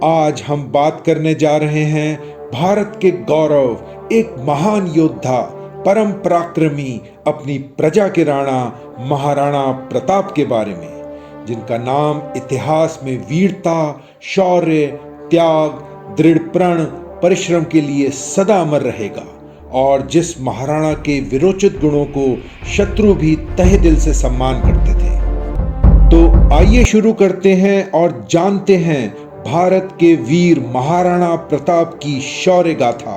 आज हम बात करने जा रहे हैं भारत के गौरव, एक महान योद्धा, परम पराक्रमी, अपनी प्रजा के राणा महाराणा प्रताप के बारे में, जिनका नाम इतिहास में वीरता, शौर्य, त्याग, दृढ़ प्रण, परिश्रम के लिए सदा अमर रहेगा और जिस महाराणा के विरोचित गुणों को शत्रु भी तहे दिल से सम्मान करते थे। तो आइए शुरू करते हैं और जानते हैं भारत के वीर महाराणा प्रताप की शौर्य गाथा।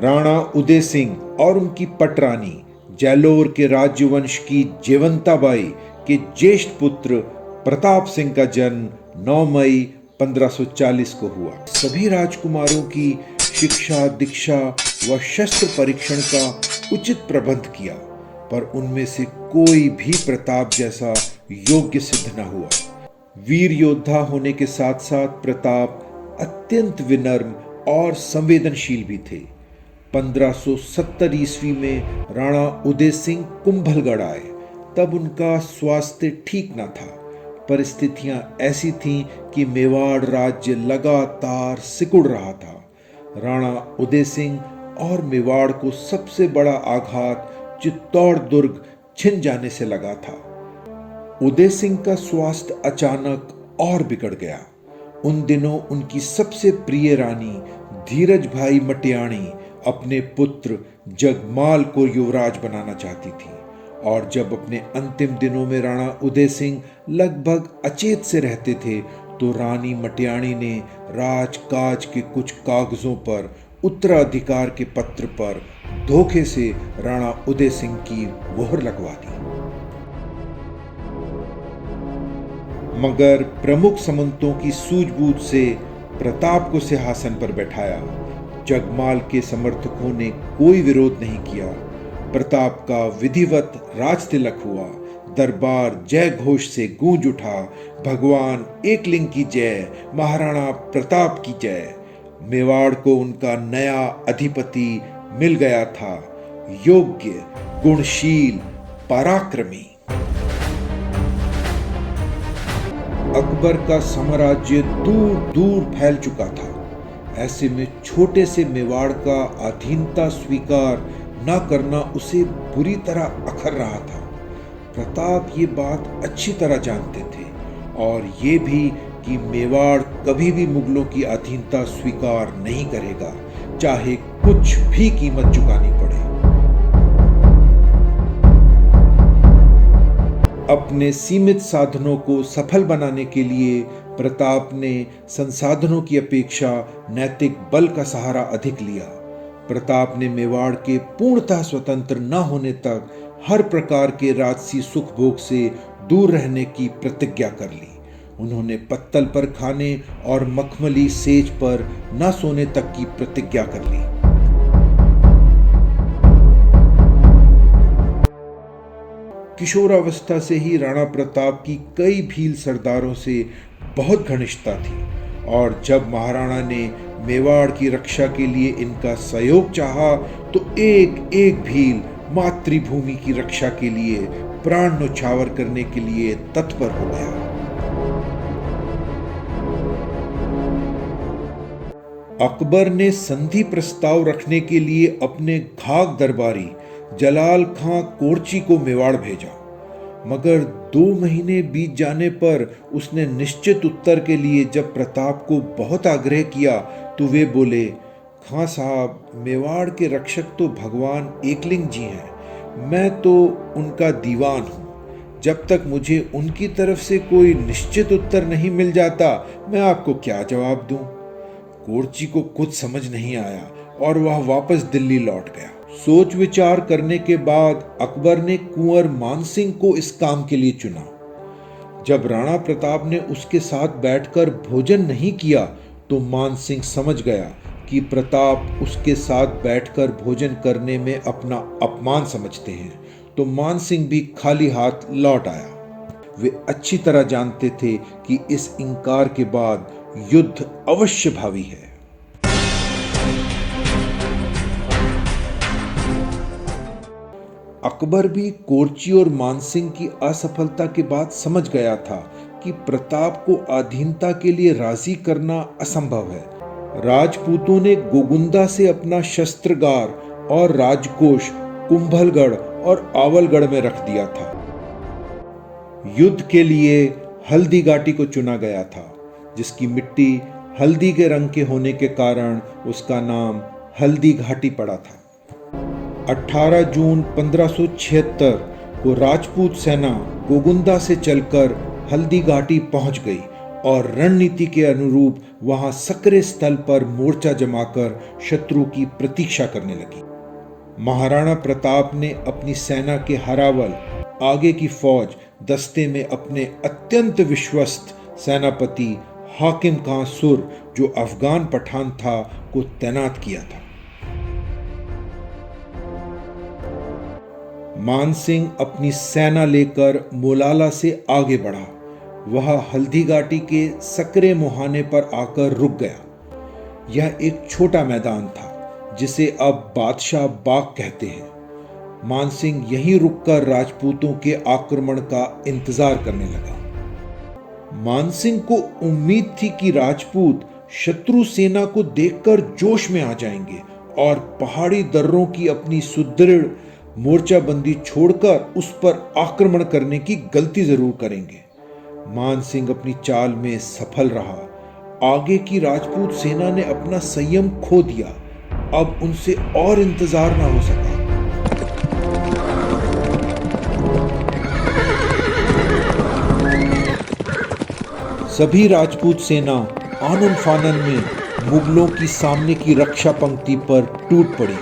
राणा उदय सिंह और उनकी पटरानी जैलोर के राज्यवंश की जयवंताबाई के ज्येष्ठ पुत्र प्रताप सिंह का जन्म 9 मई 1540 को हुआ। सभी राजकुमारों की शिक्षा, दीक्षा व शस्त्र परीक्षण का उचित प्रबंध किया, पर उनमें से कोई भी प्रताप जैसा योग्य सिद्ध न हुआ। वीर योद्धा होने के साथ साथ प्रताप अत्यंत विनम्र और संवेदनशील भी थे। 1570 ईस्वी में राणा उदय सिंह कुंभलगढ़ आए। तब उनका स्वास्थ्य ठीक न था। परिस्थितियां ऐसी थीं कि मेवाड़ राज्य लगातार सिकुड़ रहा था। राणा उदय सिंह और मेवाड़ को सबसे बड़ा आघात चित्तौड़ दुर्ग छिन जाने से लगा था। उदय सिंह का स्वास्थ्य अचानक और बिगड़ गया। उन दिनों उनकी सबसे प्रिय रानी धीरज भाई मटियाणी अपने पुत्र जगमाल को युवराज बनाना चाहती थी और जब अपने अंतिम दिनों में राणा उदय सिंह लगभग अचेत से रहते थे तो रानी मटियाणी ने राजकाज के कुछ कागजों पर उत्तराधिकार के पत्र पर धोखे से राणा उदय सिंह की मोहर लगवा दी। मगर प्रमुख सामंतों की सूझबूझ से प्रताप को सिंहासन पर बैठाया। जगमाल के समर्थकों ने कोई विरोध नहीं किया। प्रताप का विधिवत राज तिलक हुआ। दरबार जय घोष से गूंज उठा। भगवान एकलिंग की जय, महाराणा प्रताप की जय। मेवाड़ को उनका नया अधिपति मिल गया था, योग्य, गुणशील, पराक्रमी। अकबर का साम्राज्य दूर दूर फैल चुका था। ऐसे में छोटे से मेवाड़ का अधीनता स्वीकार न करना उसे बुरी तरह अखर रहा था। प्रताप ये बात अच्छी तरह जानते थे और ये भी कि मेवाड़ कभी भी मुगलों की अधीनता स्वीकार नहीं करेगा, चाहे कुछ भी कीमत चुकानी पड़े। अपने सीमित साधनों को सफल बनाने के लिए प्रताप ने संसाधनों की अपेक्षा नैतिक बल का सहारा अधिक लिया। प्रताप ने मेवाड़ के पूर्णतः स्वतंत्र न होने तक हर प्रकार के राजसी सुख भोग से दूर रहने की प्रतिज्ञा कर ली। उन्होंने पत्तल पर खाने और मखमली सेज पर न सोने तक की प्रतिज्ञा कर ली। किशोरावस्था से ही राणा प्रताप की कई भील सरदारों से बहुत घनिष्ठता थी और जब महाराणा ने मेवाड़ की रक्षा के लिए इनका सहयोग चाहा तो एक एक भील मातृभूमि की रक्षा के लिए प्राण न्यौछावर करने के लिए तत्पर हो गया। अकबर ने संधि प्रस्ताव रखने के लिए अपने घाघ दरबारी जलाल खां कोर्ची को मेवाड़ भेजा, मगर 2 महीने बीत जाने पर उसने निश्चित उत्तर के लिए जब प्रताप को बहुत आग्रह किया तो वे बोले, खां साहब, मेवाड़ के रक्षक तो भगवान एकलिंग जी हैं, मैं तो उनका दीवान हूँ। जब तक मुझे उनकी तरफ से कोई निश्चित उत्तर नहीं मिल जाता मैं आपको क्या जवाब दूं। कोर्ची को कुछ समझ नहीं आया और वह वापस दिल्ली लौट गया। सोच विचार करने के बाद अकबर ने कुंवर मानसिंह को इस काम के लिए चुना। जब राणा प्रताप ने उसके साथ बैठकर भोजन नहीं किया तो मानसिंह समझ गया कि प्रताप उसके साथ बैठकर भोजन करने में अपना अपमान समझते हैं, तो मानसिंह भी खाली हाथ लौट आया। वे अच्छी तरह जानते थे कि इस इंकार के बाद युद्ध अवश्य भावी है। अकबर भी कोर्ची और मानसिंह की असफलता के बाद समझ गया था कि प्रताप को अधीनता के लिए राजी करना असंभव है। राजपूतों ने गोगुंदा से अपना शस्त्रगार और राजकोष कुंभलगढ़ और आवलगढ़ में रख दिया था। युद्ध के लिए हल्दी घाटी को चुना गया था, जिसकी मिट्टी हल्दी के रंग के होने के कारण उसका नाम हल्दी घाटी पड़ा था। 18 जून 1576 को राजपूत सेना गोगुंदा से चलकर हल्दी घाटी पहुंच गई और रणनीति के अनुरूप वहां सकरे स्थल पर मोर्चा जमाकर शत्रु की प्रतीक्षा करने लगी। महाराणा प्रताप ने अपनी सेना के हरावल आगे की फौज दस्ते में अपने अत्यंत विश्वस्त सेनापति हाकिम खां सुर, जो अफगान पठान था, को तैनात किया था। मानसिंह अपनी सेना लेकर मोलाला से आगे बढ़ा। वह हल्दी घाटी के सकरे मुहाने पर आकर रुक गया। यह एक छोटा मैदान था जिसे अब बादशाह बाग कहते हैं। मानसिंह यहीं रुककर राजपूतों के आक्रमण का इंतजार करने लगा। मानसिंह को उम्मीद थी कि राजपूत शत्रु सेना को देखकर जोश में आ जाएंगे और पहाड़ी दर्रों की अपनी सुदृढ़ मोर्चाबंदी छोड़कर उस पर आक्रमण करने की गलती जरूर करेंगे। मानसिंह अपनी चाल में सफल रहा। आगे की राजपूत सेना ने अपना संयम खो दिया। अब उनसे और इंतजार ना हो सका। सभी राजपूत सेना आनन फानन में मुगलों की सामने की रक्षा पंक्ति पर टूट पड़ी।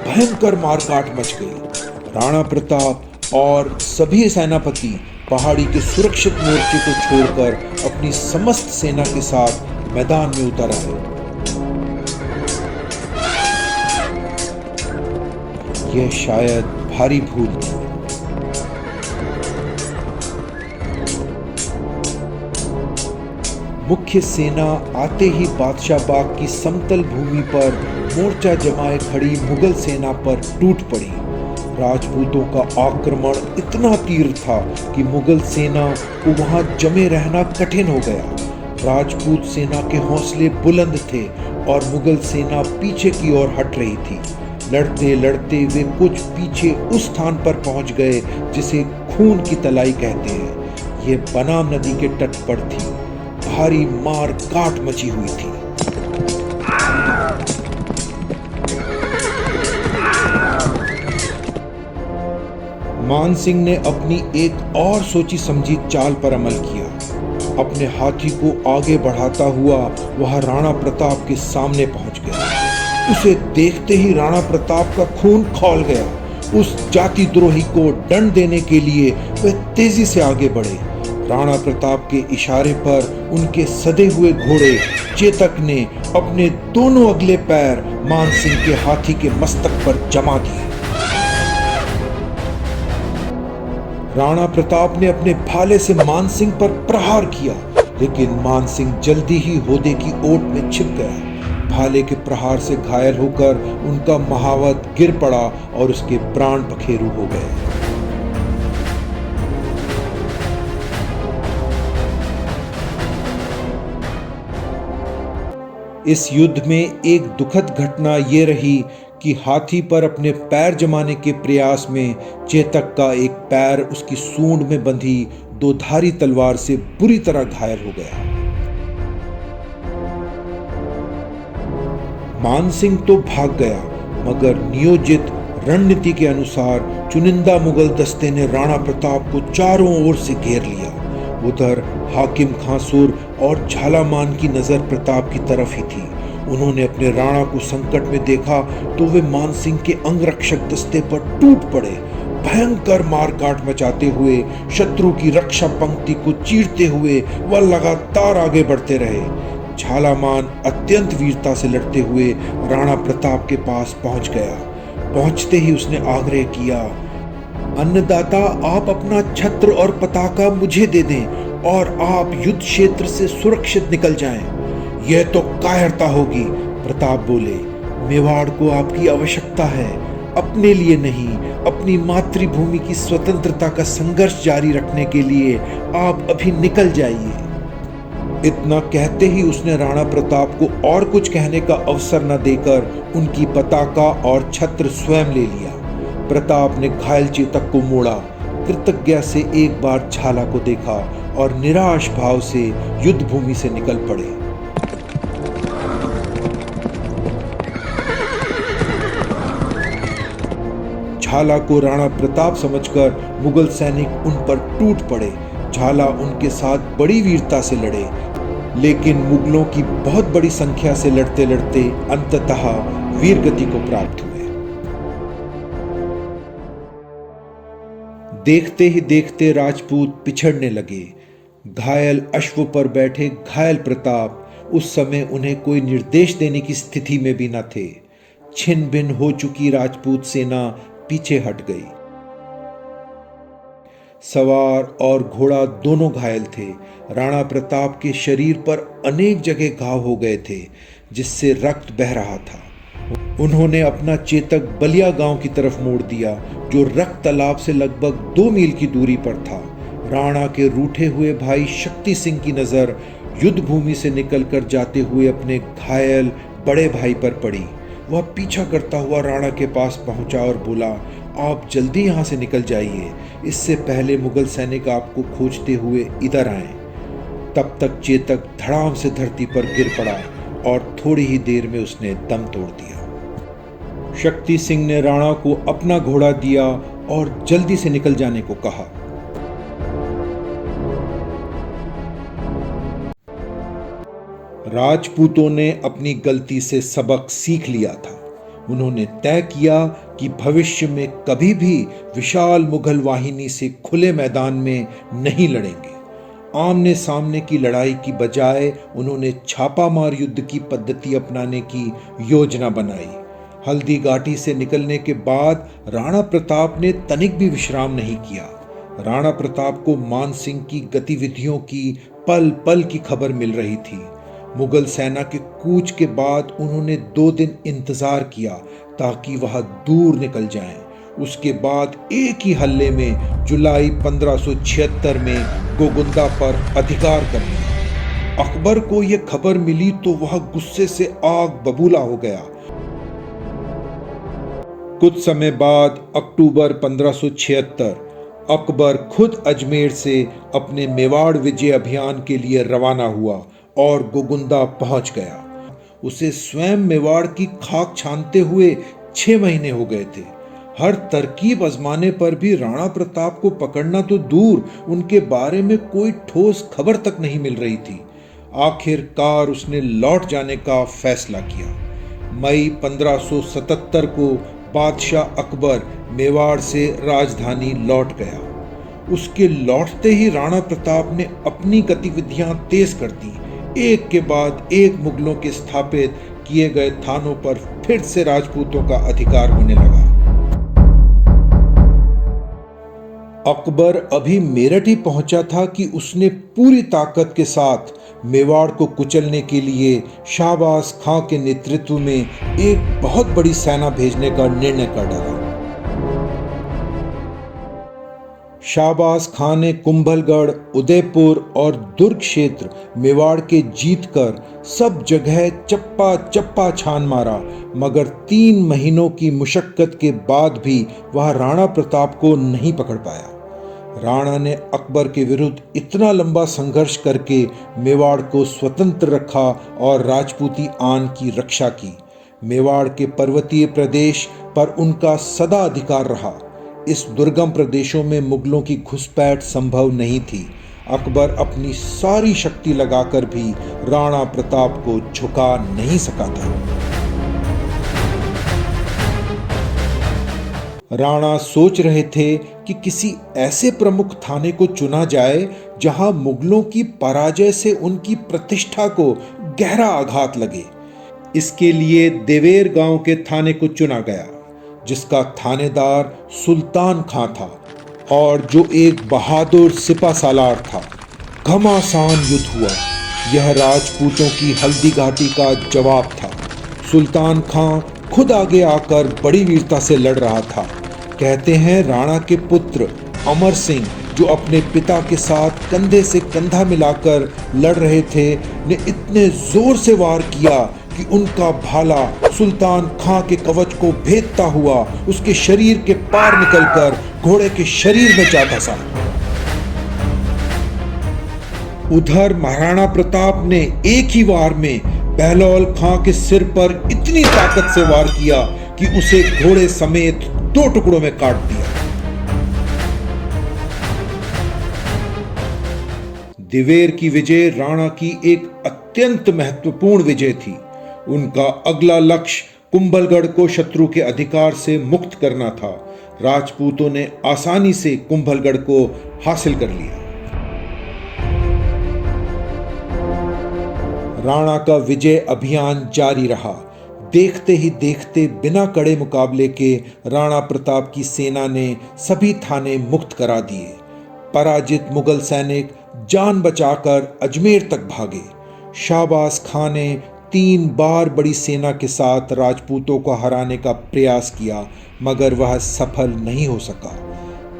भयंकर मारकाट मच गई। राणा प्रताप और सभी सेनापति पहाड़ी के सुरक्षित मोर्चे को छोड़कर अपनी समस्त सेना के साथ मैदान में उतर आए। यह शायद भारी भूल थी। मुख्य सेना आते ही बादशाह बाग की समतल भूमि पर मोर्चा जमाए खड़ी मुगल सेना पर टूट पड़ी। राजपूतों का आक्रमण इतना तीव्र था कि मुगल सेना को वहां जमे रहना कठिन हो गया। राजपूत सेना के हौसले बुलंद थे और मुगल सेना पीछे की ओर हट रही थी। लड़ते लड़ते वे कुछ पीछे उस स्थान पर पहुंच गए जिसे खून की तलाई कहते हैं। यह बनाम नदी के तट पर थी। भारी मार काट मची हुई थी। मानसिंह ने अपनी एक और सोची समझी चाल पर अमल किया। अपने हाथी को आगे बढ़ाता हुआ वह राणा प्रताप के सामने पहुंच गया। उसे देखते ही राणा प्रताप का खून खौल गया। उस जाति द्रोही को दंड देने के लिए वे तेजी से आगे बढ़े। राणा प्रताप के इशारे पर उनके सदे हुए घोड़े चेतक ने अपने दोनों अगले पैर मानसिंह के हाथी के मस्तक पर जमा दिए। राणा प्रताप ने अपने भाले से मानसिंह पर प्रहार किया, लेकिन मानसिंह जल्दी ही होदे की ओट में छिप गया। भाले के प्रहार से घायल होकर उनका महावत गिर पड़ा और उसके प्राण पखेरु हो गए। इस युद्ध में एक दुखद घटना ये रही कि हाथी पर अपने पैर जमाने के प्रयास में चेतक का एक पैर उसकी सूंड में बंधी दो धारी तलवार से बुरी तरह घायल हो गया। मानसिंह तो भाग गया, मगर नियोजित रणनीति के अनुसार चुनिंदा मुगल दस्ते ने राणा प्रताप को चारों ओर से घेर लिया। उधर हाकिम खां सुर और झालामान की नजर प्रताप की तरफ ही थी। उन्होंने अपने राणा को संकट में देखा तो वे मानसिंह के अंगरक्षक दस्ते पर टूट पड़े। भयंकर मारकाट मचाते हुए शत्रु की रक्षा पंक्ति को चीरते हुए वह लगातार आगे बढ़ते रहे। झालामान अत्यंत वीरता से लड़ते हुए राणा प्रताप के पास पहुंच गया। पहुंचते ही उसने आग्रह किया, अन्नदाता, आप अपना छत्र और पताका मुझे दे दें और आप युद्ध क्षेत्र से सुरक्षित निकल जाएं। यह तो कायरता होगी। प्रताप बोले, मेवाड़ को आपकी आवश्यकता है, अपने लिए नहीं, अपनी मातृभूमि की स्वतंत्रता का संघर्ष जारी रखने के लिए आप अभी निकल जाइए। इतना कहते ही उसने राणा प्रताप को और कुछ कहने का अवसर न देकर उनकी पताका और छत्र स्वयं ले लिया। प्रताप ने घायल चेतक को मोड़ा, कृतज्ञता से एक बार झाला को देखा और निराश भाव से युद्ध भूमि से निकल पड़े। झाला को राणा प्रताप समझकर मुगल सैनिक उन पर टूट पड़े। झाला उनके साथ बड़ी वीरता से लड़े, लेकिन मुगलों की बहुत बड़ी संख्या से लड़ते लड़ते अंततः वीरगति को प्राप्त हुए। देखते ही देखते राजपूत पिछड़ने लगे। घायल अश्व पर बैठे घायल प्रताप उस समय उन्हें कोई निर्देश देने की स्थिति में भी न थे। छिन्न भिन्न हो चुकी राजपूत सेना पीछे हट गई। सवार और घोड़ा दोनों घायल थे। राणा प्रताप के शरीर पर अनेक जगह घाव हो गए थे, जिससे रक्त बह रहा था। उन्होंने अपना चेतक बलिया गांव की तरफ मोड़ दिया, जो रक्त तालाब से लगभग 2 मील की दूरी पर था। राणा के रूठे हुए भाई शक्ति सिंह की नजर युद्ध भूमि से निकलकर जाते हुए अपने घायल बड़े भाई पर पड़ी। वह पीछा करता हुआ राणा के पास पहुंचा और बोला, आप जल्दी यहाँ से निकल जाइए, इससे पहले मुगल सैनिक आपको खोजते हुए इधर आए। तब तक चेतक धड़ाम से धरती पर गिर पड़ा और थोड़ी ही देर में उसने दम तोड़ दिया। शक्ति सिंह ने राणा को अपना घोड़ा दिया और जल्दी से निकल जाने को कहा। राजपूतों ने अपनी गलती से सबक सीख लिया था। उन्होंने तय किया कि भविष्य में कभी भी विशाल मुगल वाहिनी से खुले मैदान में नहीं लड़ेंगे। आमने सामने की लड़ाई की बजाय उन्होंने छापामार युद्ध की पद्धति अपनाने की योजना बनाई। हल्दी घाटी से निकलने के बाद राणा प्रताप ने तनिक भी विश्राम नहीं किया। राणा प्रताप को मान सिंह की गतिविधियों की पल पल की खबर मिल रही थी। मुगल सेना के कूच के बाद उन्होंने 2 दिन इंतजार किया ताकि वह दूर निकल जाएं। उसके बाद एक ही हल्ले में जुलाई 1576 में गोगुंदा पर अधिकार कर लिया। अकबर को यह खबर मिली तो वह गुस्से से आग बबूला हो गया। कुछ समय बाद अक्टूबर 1576 अकबर खुद अजमेर से अपने मेवाड़ विजय अभियान के लिए रवाना हुआ और गोगुंदा पहुंच गया। उसे स्वयं मेवाड़ की खाक छानते हुए 6 महीने हो गए थे। हर तरकीब आजमाने पर भी राणा प्रताप को पकड़ना तो दूर, उनके बारे में कोई ठोस खबर तक नहीं मिल रही थी। आखिरकार उसने लौट जाने का फैसला किया। मई 1577 को बादशाह अकबर मेवाड़ से राजधानी लौट गया। उसके लौटते ही राणा प्रताप ने अपनी गतिविधियां तेज कर दी। एक के बाद एक मुगलों के स्थापित किए गए थानों पर फिर से राजपूतों का अधिकार होने लगा। अकबर अभी मेरठ ही पहुंचा था कि उसने पूरी ताकत के साथ मेवाड़ को कुचलने के लिए शाहबाज खां के नेतृत्व में एक बहुत बड़ी सेना भेजने का निर्णय कर डाला। शाहबाज खां ने कुंभलगढ़, उदयपुर और दुर्ग क्षेत्र मेवाड़ के जीतकर सब जगह चप्पा चप्पा छान मारा, मगर 3 महीनों की मुशक्कत के बाद भी वह राणा प्रताप को नहीं पकड़ पाया। राणा ने अकबर के विरुद्ध इतना लंबा संघर्ष करके मेवाड़ को स्वतंत्र रखा और राजपूती आन की रक्षा की। मेवाड़ के पर्वतीय प्रदेश पर उनका सदा अधिकार रहा। इस दुर्गम प्रदेशों में मुगलों की घुसपैठ संभव नहीं थी। अकबर अपनी सारी शक्ति लगाकर भी राणा प्रताप को झुका नहीं सका था। राणा सोच रहे थे कि किसी ऐसे प्रमुख थाने को चुना जाए जहां मुगलों की पराजय से उनकी प्रतिष्ठा को गहरा आघात लगे। इसके लिए देवेर गांव के थाने को चुना गया, जिसका थानेदार सुल्तान खां था और जो एक बहादुर सिपा सालार था। घमासान युद्ध हुआ। यह राजपूतों की हल्दी घाटी का जवाब था। सुल्तान खां खुद आगे आकर बड़ी वीरता से लड़ रहा था। कहते हैं राणा के पुत्र अमर सिंह, जो अपने पिता के साथ कंधे से कंधा मिलाकर लड़ रहे थे, ने इतने जोर से वार किया कि उनका भाला सुल्तान खां के कवच को भेदता हुआ उसके शरीर के पार निकलकर घोड़े के शरीर में जा धंसा। उधर महाराणा प्रताप ने एक ही वार में बहलोल खां के सिर पर इतनी ताकत से वार किया कि उसे घोड़े समेत 2 टुकड़ों में काट दिया। दिवेर की विजय राणा की एक अत्यंत महत्वपूर्ण विजय थी। उनका अगला लक्ष्य कुंभलगढ़ को शत्रु के अधिकार से मुक्त करना था। राजपूतों ने आसानी से कुंभलगढ़ को हासिल कर लिया। राणा का विजय अभियान जारी रहा। देखते ही देखते बिना कड़े मुकाबले के राणा प्रताप की सेना ने सभी थाने मुक्त करा दिए। पराजित मुगल सैनिक जान बचाकर अजमेर तक भागे। शाहबाज खां ने 3 बार बड़ी सेना के साथ राजपूतों को हराने का प्रयास किया, मगर वह सफल नहीं हो सका।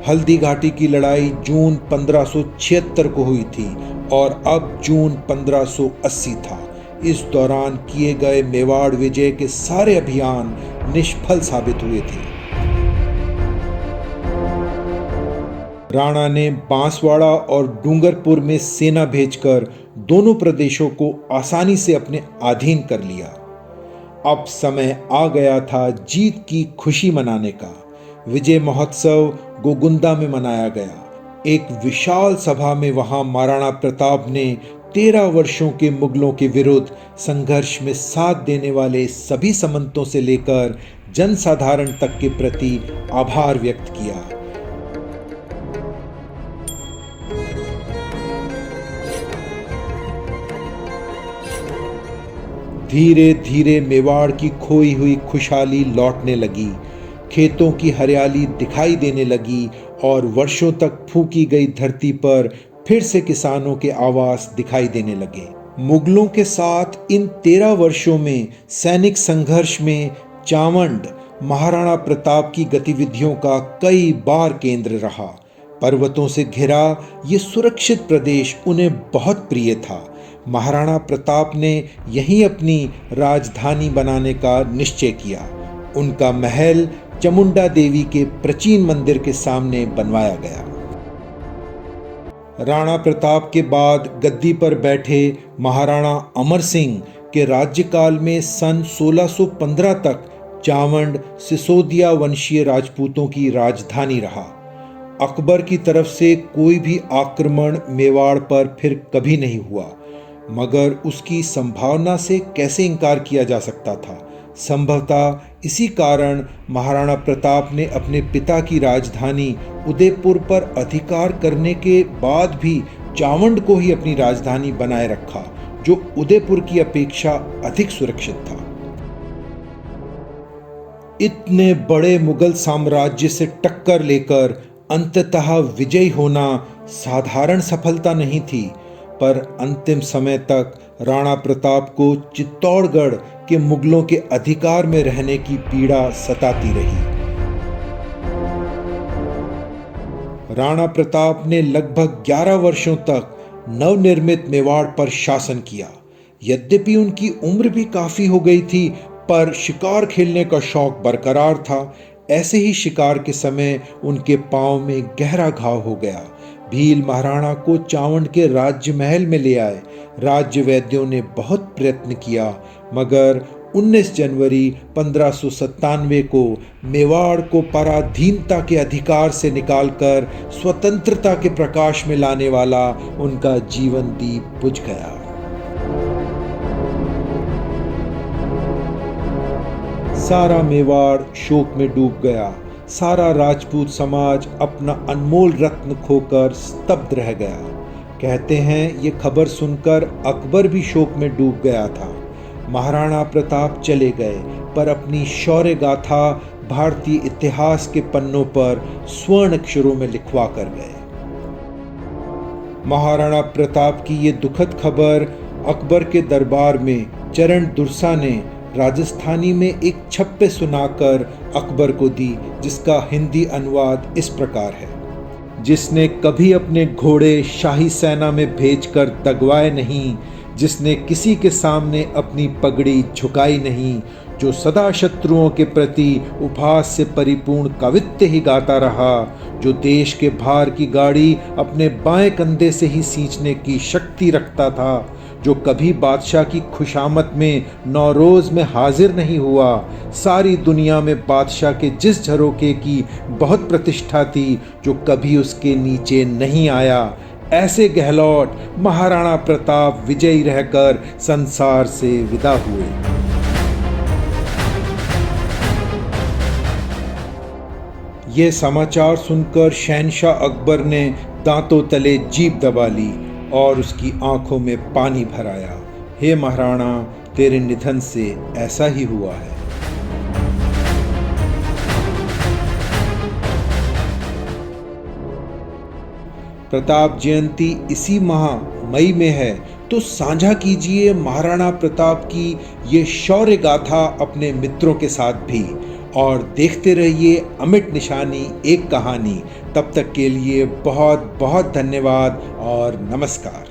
हल्दी घाटी की लड़ाई जून 1576 को हुई थी और अब जून 1580 था। इस दौरान किए गए मेवाड़ विजय के सारे अभियान निष्फल साबित हुए थे। राणा ने बांसवाड़ा और डूंगरपुर में सेना भेजकर दोनों प्रदेशों को आसानी से अपने अधीन कर लिया। अब समय आ गया था जीत की खुशी मनाने का। विजय महोत्सव गोगुंदा में मनाया गया। एक विशाल सभा में वहां महाराणा प्रताप ने 13 वर्षों के मुगलों के विरुद्ध संघर्ष में साथ देने वाले सभी सामंतों से लेकर जनसाधारण तक के प्रति आभार व्यक्त किया। धीरे धीरे मेवाड़ की खोई हुई खुशहाली लौटने लगी। खेतों की हरियाली दिखाई देने लगी और वर्षों तक फूकी गई धरती पर फिर से किसानों के आवास दिखाई देने लगे। मुगलों के साथ इन 13 वर्षों में सैनिक संघर्ष में चावंड महाराणा प्रताप की गतिविधियों का कई बार केंद्र रहा। पर्वतों से घिरा ये सुरक्षित प्रदेश उन्हें बहुत प्रिय था। महाराणा प्रताप ने यहीं अपनी राजधानी बनाने का निश्चय किया। उनका महल चामुंडा देवी के प्राचीन मंदिर के सामने बनवाया गया। राणा प्रताप के बाद गद्दी पर बैठे महाराणा अमर सिंह के राज्यकाल में सन 1615 तक चावंड सिसोदिया वंशीय राजपूतों की राजधानी रहा। अकबर की तरफ से कोई भी आक्रमण मेवाड़ पर फिर कभी नहीं हुआ, मगर उसकी संभावना से कैसे इनकार किया जा सकता था। संभवतः इसी कारण महाराणा प्रताप ने अपने पिता की राजधानी उदयपुर पर अधिकार करने के बाद भी चावंड को ही अपनी राजधानी बनाए रखा, जो उदयपुर की अपेक्षा अधिक सुरक्षित था। इतने बड़े मुगल साम्राज्य से टक्कर लेकर अंततः विजयी होना साधारण सफलता नहीं थी, पर अंतिम समय तक राणा प्रताप को चित्तौड़गढ़ के मुगलों के अधिकार में रहने की पीड़ा सताती रही। राणा प्रताप ने लगभग 11 वर्षों तक नवनिर्मित मेवाड़ पर शासन किया। यद्यपि उनकी उम्र भी काफी हो गई थी, पर शिकार खेलने का शौक बरकरार था। ऐसे ही शिकार के समय उनके पांव में गहरा घाव हो गया। भील महाराणा को चावंड के राज्य महल में ले आए। राज्य वैद्यों ने बहुत प्रयत्न किया, मगर 19 जनवरी 1597 को मेवाड़ को पराधीनता के अधिकार से निकालकर स्वतंत्रता के प्रकाश में लाने वाला उनका जीवन दीप बुझ गया। सारा मेवाड़ शोक में डूब गया। सारा राजपूत समाज अपना अनमोल रत्न खोकर स्तब्ध रह गया। कहते हैं ये खबर सुनकर अकबर भी शोक में डूब गया था। महाराणा प्रताप चले गए, पर अपनी शौर्य गाथा भारतीय इतिहास के पन्नों पर स्वर्ण अक्षरों में लिखवा कर गए। महाराणा प्रताप की ये दुखद खबर अकबर के दरबार में चरण दुर्सा ने राजस्थानी में एक छप्पे सुनाकर अकबर को दी, जिसका हिंदी अनुवाद इस प्रकार है। जिसने कभी अपने घोड़े शाही सेना में भेजकर दगवाए नहीं, जिसने किसी के सामने अपनी पगड़ी झुकाई नहीं, जो सदा शत्रुओं के प्रति उपहास से परिपूर्ण कवित्व ही गाता रहा, जो देश के भार की गाड़ी अपने बाएं कंधे से ही सींचने की शक्ति रखता था, जो कभी बादशाह की खुशामद में नौरोज़ में हाजिर नहीं हुआ। सारी दुनिया में बादशाह के जिस झरोके की बहुत प्रतिष्ठा थी, जो कभी उसके नीचे नहीं आया। ऐसे गहलोत महाराणा प्रताप विजयी रहकर संसार से विदा हुए। ये समाचार सुनकर शहंशाह अकबर ने दांतों तले जीभ दबा ली और उसकी आंखों में पानी भर आया। हे महाराणा, तेरे निधन से ऐसा ही हुआ है। प्रताप जयंती इसी माह मई में है, तो साझा कीजिए महाराणा प्रताप की ये शौर्य गाथा अपने मित्रों के साथ भी, और देखते रहिए अमिट निशानी एक कहानी। तब तक के लिए बहुत बहुत धन्यवाद और नमस्कार।